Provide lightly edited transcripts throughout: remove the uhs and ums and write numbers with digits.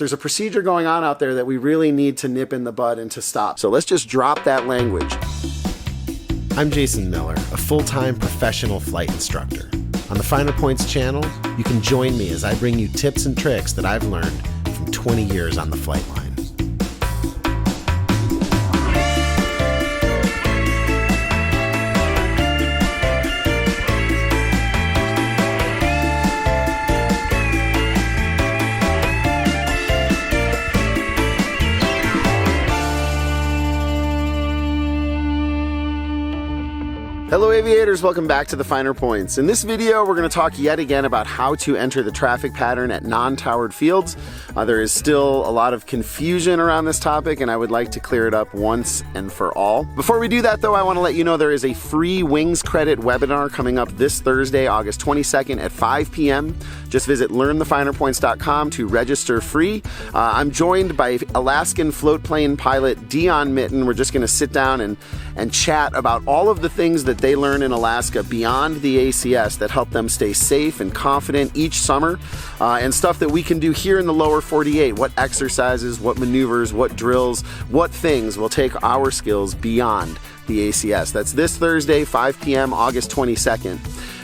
There's a procedure going on out there that we really need to nip in the bud and to stop. So let's just drop that language. I'm Jason Miller, a full-time professional flight instructor. On the Finer Points channel, you can join me as I bring you tips and tricks that I've learned from 20 years on the flight line. Hello aviators, welcome back to the Finer Points. In this video, we're going to talk yet again about how to enter the traffic pattern at non-towered fields. There is still a lot of confusion around this topic, and I would like to clear it up once and for all. Before we do that though, I want to let you know there is a free Wings Credit webinar coming up this Thursday, August 22nd at 5 p.m. Just visit learnthefinerpoints.com to register free. I'm joined by Alaskan float plane pilot Deon Mitton. We're just going to sit down and chat about all of the things that they learn in Alaska beyond the ACS that help them stay safe and confident each summer, and stuff that we can do here in the lower 48. What exercises, what maneuvers, what drills, what things will take our skills beyond the ACS. That's this Thursday, 5 p.m., August 22nd.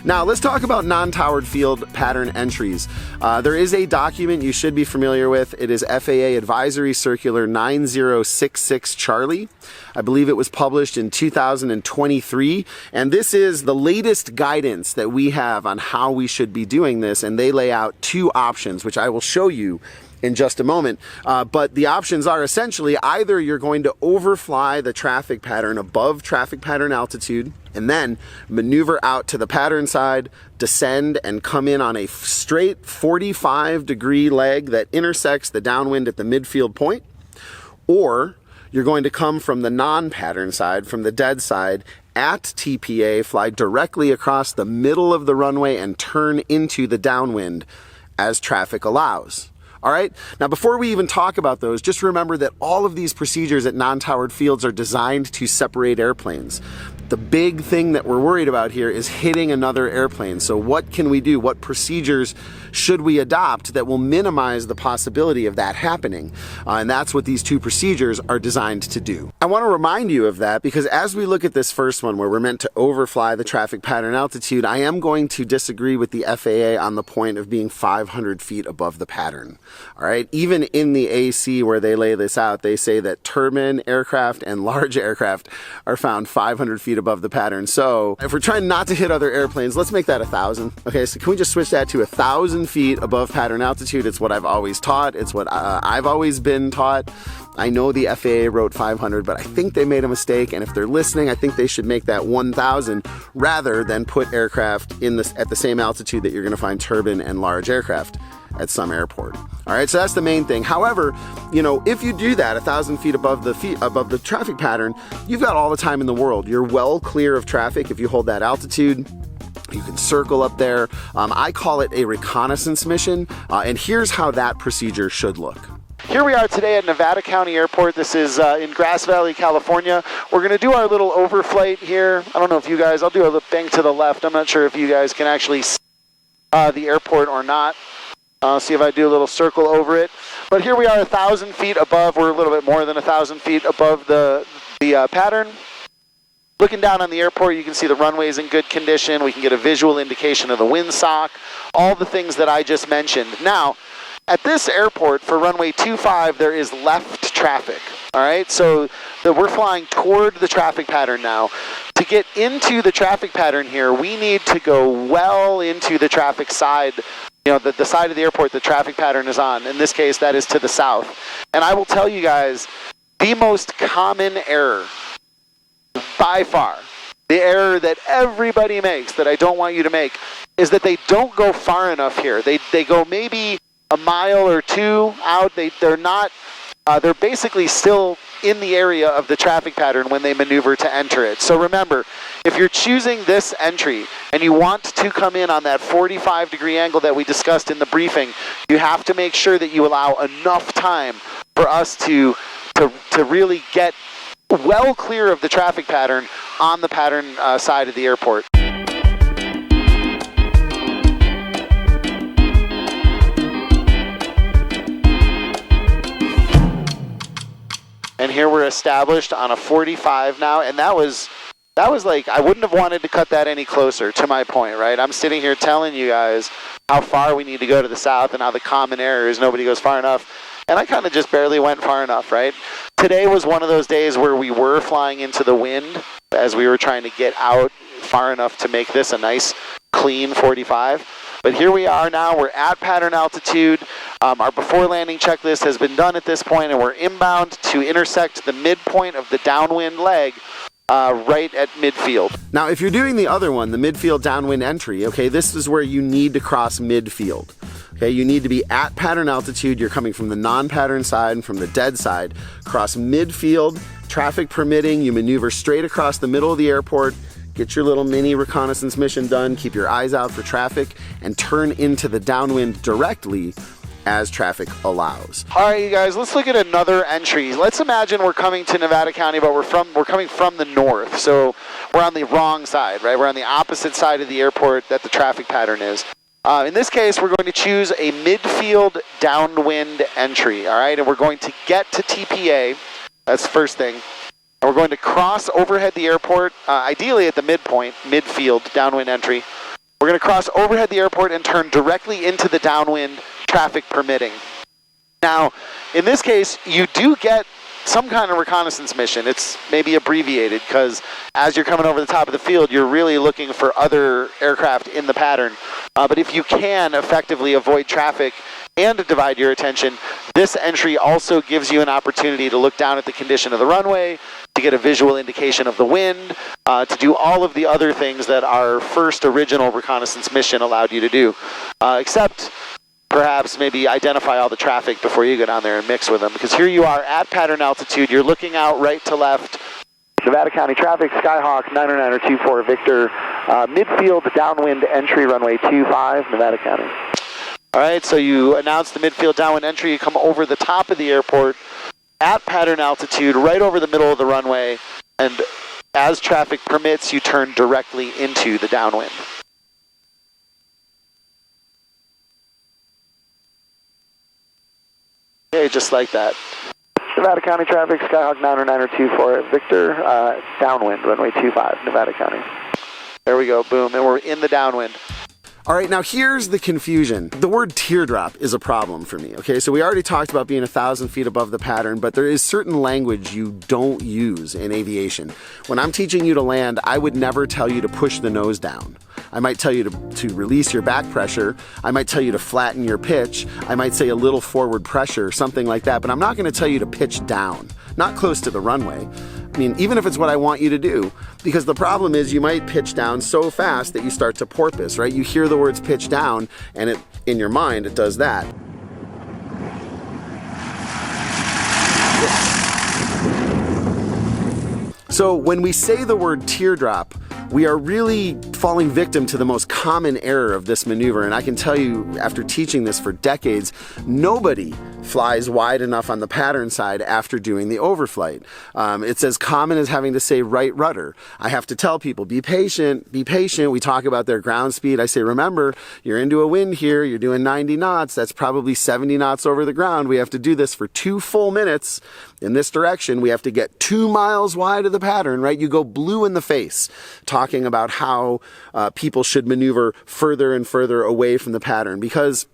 Now, let's talk about non-towered field pattern entries. There is a document you should be familiar with. It is FAA Advisory Circular 9066 Charlie. I believe it was published in 2023, and this is the latest guidance that we have on how we should be doing this, and they lay out two options, which I will show you in just a moment. But the options are essentially either you're going to overfly the traffic pattern above traffic pattern altitude and then maneuver out to the pattern side, descend, and come in on a straight 45-degree leg that intersects the downwind at the midfield point, or you're going to come from the non-pattern side, from the dead side, at TPA, fly directly across the middle of the runway and turn into the downwind as traffic allows. All right. Now, before we even talk about those, just remember that all of these procedures at non-towered fields are designed to separate airplanes. The big thing that we're worried about here is hitting another airplane. So what can we do? What procedures should we adopt that will minimize the possibility of that happening? And that's what these two procedures are designed to do. I want to remind you of that because as we look at this first one where we're meant to overfly the traffic pattern altitude, I am going to disagree with the FAA on the point of being 500 feet above the pattern. All right. Even in the AC where they lay this out, they say that turbine aircraft and large aircraft are found 500 feet above the pattern. So if we're trying not to hit other airplanes, let's make that 1,000. Okay, so can we just switch that to 1,000 feet above pattern altitude? It's what I've always taught. It's what I've always been taught. I know the FAA wrote 500, but I think they made a mistake. And if they're listening, I think they should make that 1,000 rather than put aircraft at the same altitude that you're going to find turbine and large aircraft at some airport. All right, so that's the main thing. However, if you do that 1,000 feet above the traffic pattern, you've got all the time in the world. You're well clear of traffic if you hold that altitude. You can circle up there. I call it a reconnaissance mission, and here's how that procedure should look. Here we are today at Nevada County Airport. This is in Grass Valley, California. We're going to do our little overflight here. I don't know if you guys, I'll do a little bang to the left. I'm not sure if you guys can actually see the airport or not. See if I do a little circle over it. But here we are 1,000 feet above. We're a little bit more than 1,000 feet above the pattern. Looking down on the airport, you can see the runway's in good condition. We can get a visual indication of the windsock, all the things that I just mentioned. Now, at this airport for runway 25, there is left traffic. All right, so we're flying toward the traffic pattern now. To get into the traffic pattern here, we need to go well into the traffic side, the side of the airport the traffic pattern is on. In this case, that is to the south. And I will tell you guys, the most common error, by far, the error that everybody makes that I don't want you to make, is that they don't go far enough here. They go maybe a mile or two out. They're basically still in the area of the traffic pattern when they maneuver to enter it. So remember, if you're choosing this entry and you want to come in on that 45-degree angle that we discussed in the briefing, you have to make sure that you allow enough time for us to really get well clear of the traffic pattern on the pattern side of the airport. And here we're established on a 45 now, and that was like, I wouldn't have wanted to cut that any closer, to my point, right? I'm sitting here telling you guys how far we need to go to the south and how the common error is nobody goes far enough. And I kind of just barely went far enough, right? Today was one of those days where we were flying into the wind as we were trying to get out far enough to make this a nice, clean 45. But here we are now, we're at pattern altitude. Our before landing checklist has been done at this point, and we're inbound to intersect the midpoint of the downwind leg right at midfield. Now, if you're doing the other one, the midfield downwind entry, okay, this is where you need to cross midfield. Okay, you need to be at pattern altitude. You're coming from the non-pattern side and from the dead side. Cross midfield, traffic permitting, you maneuver straight across the middle of the airport, get your little mini reconnaissance mission done, keep your eyes out for traffic, and turn into the downwind directly as traffic allows. All right, you guys, let's look at another entry. Let's imagine we're coming to Nevada County, but we're coming from the north, so we're on the wrong side, right? We're on the opposite side of the airport that the traffic pattern is. In this case, we're going to choose a midfield downwind entry, all right? And we're going to get to TPA, that's the first thing. And we're going to cross overhead the airport, ideally at the midpoint, midfield downwind entry. We're going to cross overhead the airport and turn directly into the downwind, traffic permitting. Now, in this case, you do get some kind of reconnaissance mission. It's maybe abbreviated because as you're coming over the top of the field, you're really looking for other aircraft in the pattern. But if you can effectively avoid traffic and divide your attention, this entry also gives you an opportunity to look down at the condition of the runway, to get a visual indication of the wind, to do all of the other things that our first original reconnaissance mission allowed you to do, except perhaps maybe identify all the traffic before you go down there and mix with them. Because here you are at pattern altitude, you're looking out right to left. Nevada County traffic, Skyhawk 90924 Victor, midfield downwind entry, runway 25, Nevada County. All right, so you announce the midfield downwind entry, you come over the top of the airport at pattern altitude, right over the middle of the runway, and as traffic permits, you turn directly into the downwind. Okay, just like that. Nevada County traffic, Skyhawk 90924 Victor, downwind, runway 25, Nevada County. There we go, boom, and we're in the downwind. All right, now here's the confusion. The word teardrop is a problem for me, okay? So we already talked about being 1,000 feet above the pattern, but there is certain language you don't use in aviation. When I'm teaching you to land, I would never tell you to push the nose down. I might tell you to release your back pressure. I might tell you to flatten your pitch. I might say a little forward pressure, something like that, but I'm not gonna tell you to pitch down, not close to the runway. I mean, even if it's what I want you to do, because the problem is you might pitch down so fast that you start to porpoise, right? You hear the words pitch down, and it, in your mind, it does that. So when we say the word teardrop, we are really falling victim to the most common error of this maneuver. And I can tell you, after teaching this for decades, nobody flies wide enough on the pattern side after doing the overflight. It's as common as having to say right rudder. I have to tell people, be patient, be patient. We talk about their ground speed. I say, remember, you're into a wind here, you're doing 90 knots. That's probably 70 knots over the ground. We have to do this for 2 full minutes in this direction. We have to get 2 miles wide of the pattern, right? You go blue in the face talking about how people should maneuver further and further away from the pattern, because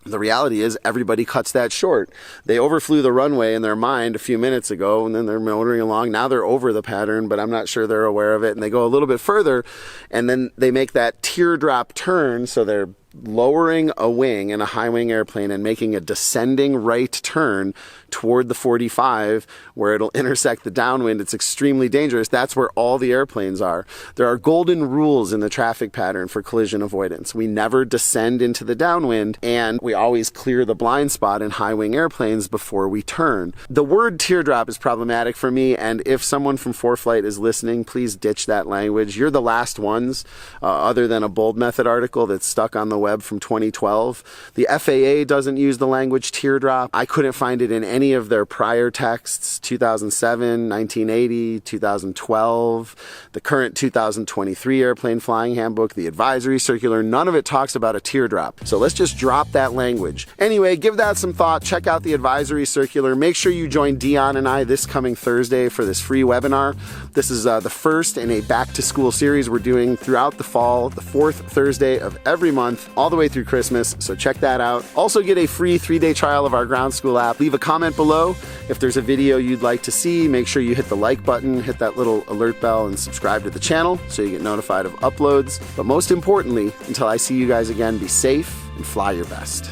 the reality is everybody cuts that short. They overflew the runway in their mind a few minutes ago, and then they're motoring along. Now they're over the pattern, but I'm not sure they're aware of it. And they go a little bit further, and then they make that teardrop turn. So they're lowering a wing in a high wing airplane and making a descending right turn toward the 45 where it'll intersect the downwind. It's extremely dangerous. That's where all the airplanes are. There are golden rules in the traffic pattern for collision avoidance. We never descend into the downwind, and we always clear the blind spot in high wing airplanes before we turn. The word teardrop is problematic for me, and if someone from ForeFlight is listening, please ditch that language. You're the last ones, other than a Bold Method article that's stuck on the web from 2012. The FAA doesn't use the language teardrop. I couldn't find it in any of their prior texts, 2007, 1980, 2012, the current 2023 Airplane Flying Handbook, the advisory circular. None of it talks about a teardrop. So let's just drop that language. Anyway, give that some thought. Check out the advisory circular. Make sure you join Deon and I this coming Thursday for this free webinar. This is the first in a back-to-school series we're doing throughout the fall, the fourth Thursday of every month, all the way through Christmas, so check that out. Also get a free 3-day trial of our ground school app. Leave a comment below if there's a video you'd like to see. Make sure you hit the like button, hit that little alert bell, and subscribe to the channel so you get notified of uploads. But most importantly, until I see you guys again, be safe and fly your best.